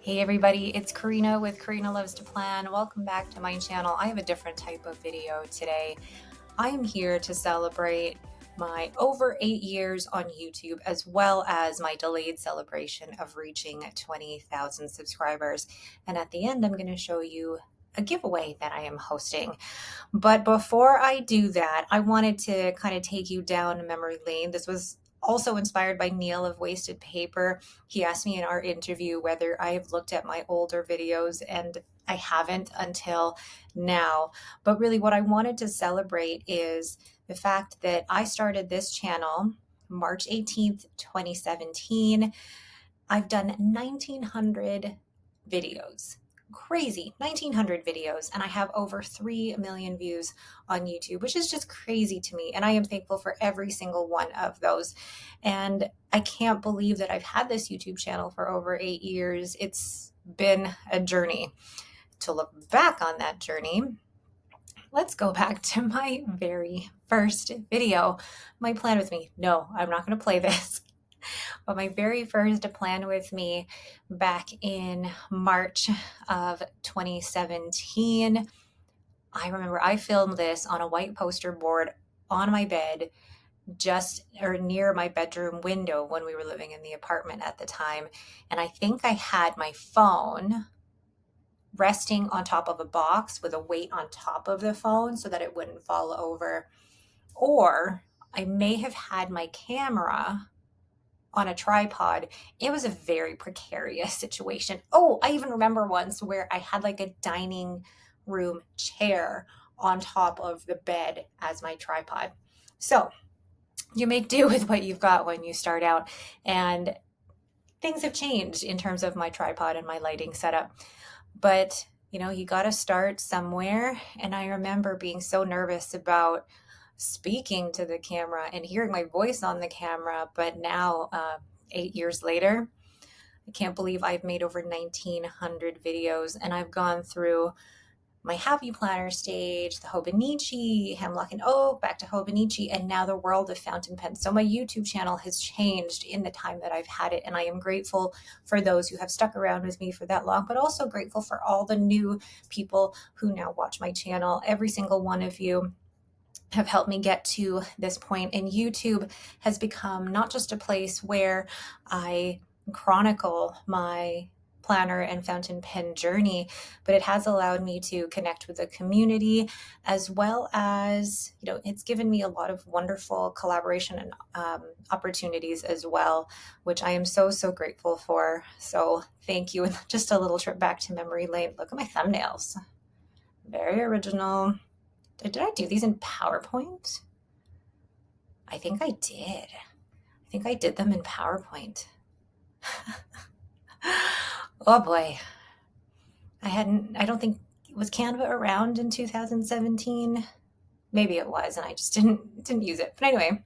Hey everybody, it's Karina with Karina Loves to Plan. Welcome back to my channel. I have a different type of video today. I am here to celebrate my over 8 years on YouTube, as well as my delayed celebration of reaching 20,000 subscribers. And at the end, I'm going to show you a giveaway that I am hosting. But before I do that, I wanted to kind of take you down memory lane. This was also inspired by Neil of Wasted Paper. He asked me in our interview whether I have looked at my older videos, and I haven't until now. But really, what I wanted to celebrate is the fact that I started this channel March 18th, 2017. I've done 1,900 videos. Crazy, 1,900 videos, and I have over 3 million views on YouTube, which is just crazy to me. And I am thankful for every single one of those. And I can't believe that I've had this YouTube channel for over 8 years. It's been a journey. To look back on that journey, let's go back to my very first video. My plan with me. No, I'm not going to play this. But my very first plan with me back in March of 2017, I remember I filmed this on a white poster board on my bed, just or near my bedroom window when we were living in the apartment at the time. And I think I had my phone resting on top of a box with a weight on top of the phone so that it wouldn't fall over. Or I may have had my camera on a tripod. It was a very precarious situation. Oh, I even remember once where I had like a dining room chair on top of the bed as my tripod. So you make do with what you've got when you start out. And things have changed in terms of my tripod and my lighting setup. But you got to start somewhere. And I remember being so nervous about speaking to the camera and hearing my voice on the camera. But now, 8 years later, I can't believe I've made over 1,900 videos, and I've gone through my Happy Planner stage, the Hobonichi, Hemlock and Oak, back to Hobonichi, and now the world of fountain pens. So my YouTube channel has changed in the time that I've had it, and I am grateful for those who have stuck around with me for that long, but also grateful for all the new people who now watch my channel. Every single one of you have helped me get to this point. And YouTube has become not just a place where I chronicle my planner and fountain pen journey, but it has allowed me to connect with the community, as well as, it's given me a lot of wonderful collaboration and opportunities as well, which I am so, so grateful for. So thank you. And just a little trip back to memory lane. Look at my thumbnails. Very original. Did I do these in PowerPoint? I think I did. I think I did them in PowerPoint. Oh boy. I don't think, was Canva around in 2017? Maybe it was, and I just didn't use it. But anyway,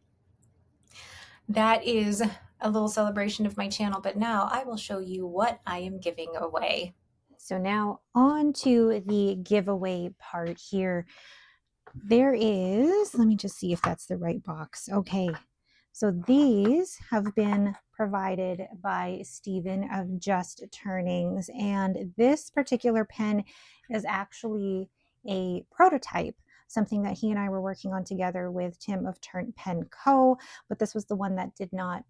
that is a little celebration of my channel. But now I will show you what I am giving away. So now on to the giveaway part here. There is, let me just see if that's the right box. Okay, so these have been provided by Stephen of Just Turnings, and this particular pen is actually a prototype, something that he and I were working on together with Tim of Turn Pen Co. But this was the one that did not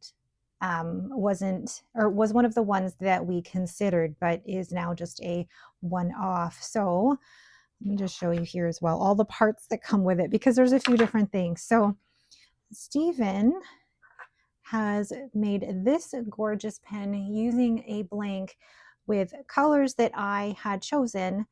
was one of the ones that we considered, but is now just a one-off. So let me just show you here as well, all the parts that come with it, because there's a few different things. So Stephen has made this gorgeous pen using a blank with colors that I had chosen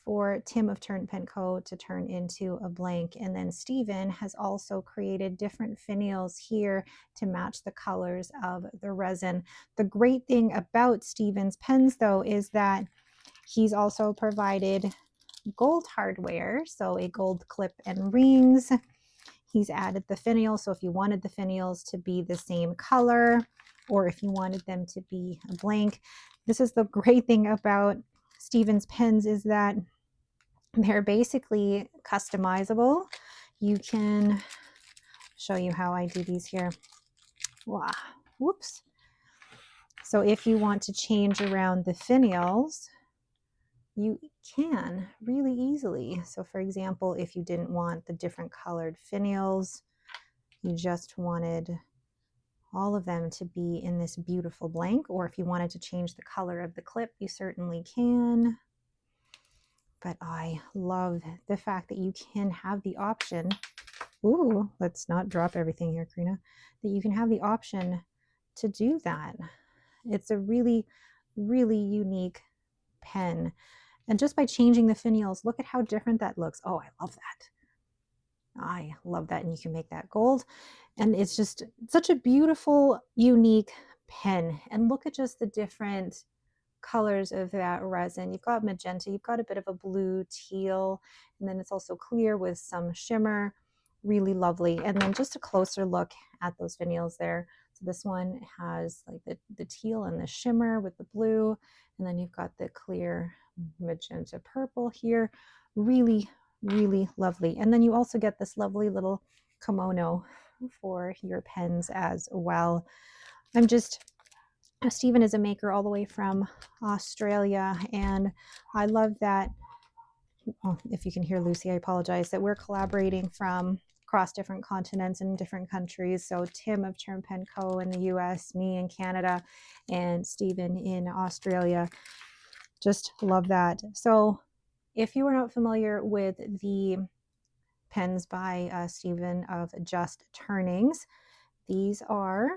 for Tim of Turn Pen Co. to turn into a blank. And then Stephen has also created different finials here to match the colors of the resin. The great thing about Stephen's pens, though, is that he's also provided gold hardware, so a gold clip and rings. He's added the finials, so if you wanted the finials to be the same color, or if you wanted them to be a blank. This is the great thing about Stephen's pens, is that they're basically customizable. You can show you how I do these here. Wow. Whoops. So if you want to change around the finials, you can really easily. So for example, if you didn't want the different colored finials, you just wanted all of them to be in this beautiful blank, or if you wanted to change the color of the clip, you certainly can. But I love the fact that you can have the option, ooh, let's not drop everything here, Karina, that you can have the option to do that. It's a really, really unique pen. And just by changing the finials, look at how different that looks. Oh, I love that. I love that. And you can make that gold. And it's just such a beautiful, unique pen. And look at just the different colors of that resin. You've got magenta, you've got a bit of a blue teal, and then it's also clear with some shimmer. Really lovely. And then just a closer look at those finials there. So this one has like the teal and the shimmer with the blue, and then you've got the clear magenta purple here. Really, really lovely. And then you also get this lovely little kimono for your pens as well. Stephen is a maker all the way from Australia, and I love that. Well, if you can hear Lucy, I apologize, that we're collaborating from across different continents and different countries. So Tim of Term Pen Co. in the US, me in Canada, and Stephen in Australia. Just love that. So if you are not familiar with the pens by Stephen of Just Turnings, these are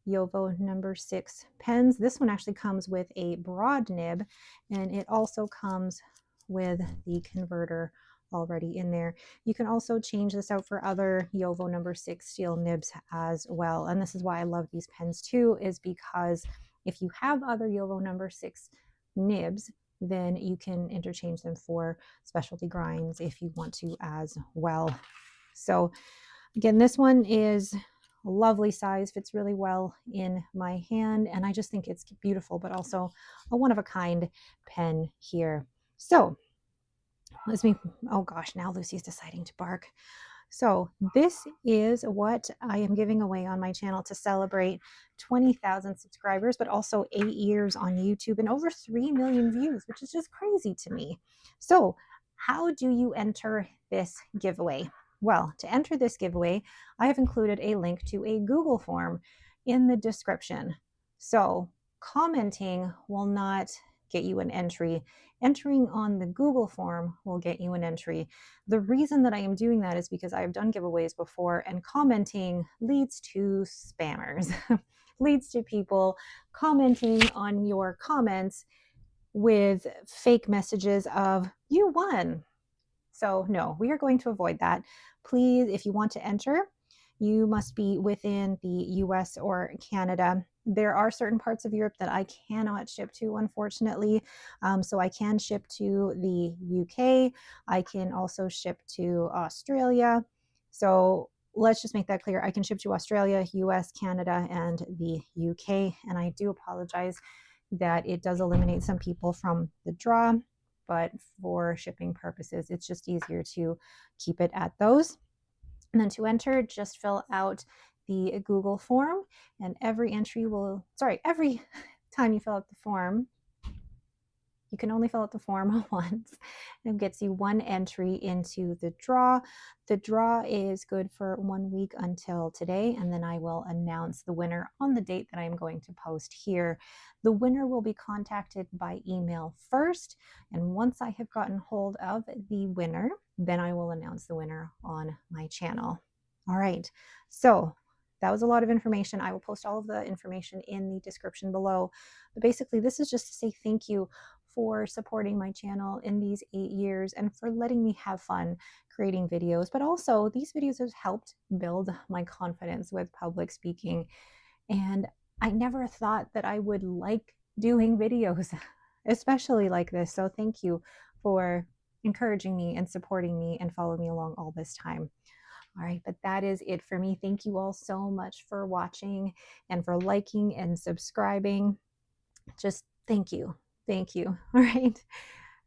Yovo number 6 pens. This one actually comes with a broad nib, and it also comes with the converter already in there. You can also change this out for other Yovo number 6 steel nibs as well. And this is why I love these pens too, is because if you have other Yovo number 6 nibs, then you can interchange them for specialty grinds if you want to as well. So again, this one is a lovely size, fits really well in my hand, and I just think it's beautiful, but also a one-of-a-kind pen here. So oh gosh, now Lucy's deciding to bark. So this is what I am giving away on my channel to celebrate 20,000 subscribers, but also 8 years on YouTube and over 3 million views, which is just crazy to me. So how do you enter this giveaway? Well, to enter this giveaway, I have included a link to a Google form in the description. So commenting will not get you an entry. Entering on the Google form will get you an entry. The reason that I am doing that is because I've done giveaways before, and commenting leads to spammers, leads to people commenting on your comments with fake messages of "you won." So no, we are going to avoid that. Please, if you want to enter, you must be within the US or Canada. There are certain parts of Europe that I cannot ship to, unfortunately. So I can ship to the UK. I can also ship to Australia. So let's just make that clear. I can ship to Australia, US, Canada, and the UK. And I do apologize that it does eliminate some people from the draw, but for shipping purposes, it's just easier to keep it at those. And then to enter, just fill out the Google form, and every time you fill out the form, you can only fill out the form once. It gets you one entry into the draw. The draw is good for 1 week until today, and then I will announce the winner on the date that I'm going to post here. The winner will be contacted by email first, and once I have gotten hold of the winner, then I will announce the winner on my channel. All right, so that was a lot of information. I will post all of the information in the description below. But basically, this is just to say thank you for supporting my channel in these 8 years and for letting me have fun creating videos. But also, these videos have helped build my confidence with public speaking. And I never thought that I would like doing videos, especially like this. So thank you for encouraging me and supporting me and following me along all this time. All right, but that is it for me. Thank you all so much for watching and for liking and subscribing. Just thank you. Thank you. All right.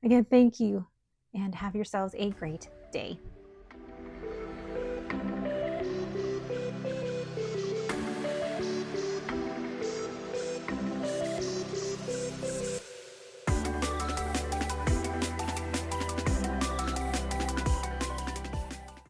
Again, thank you, and have yourselves a great day.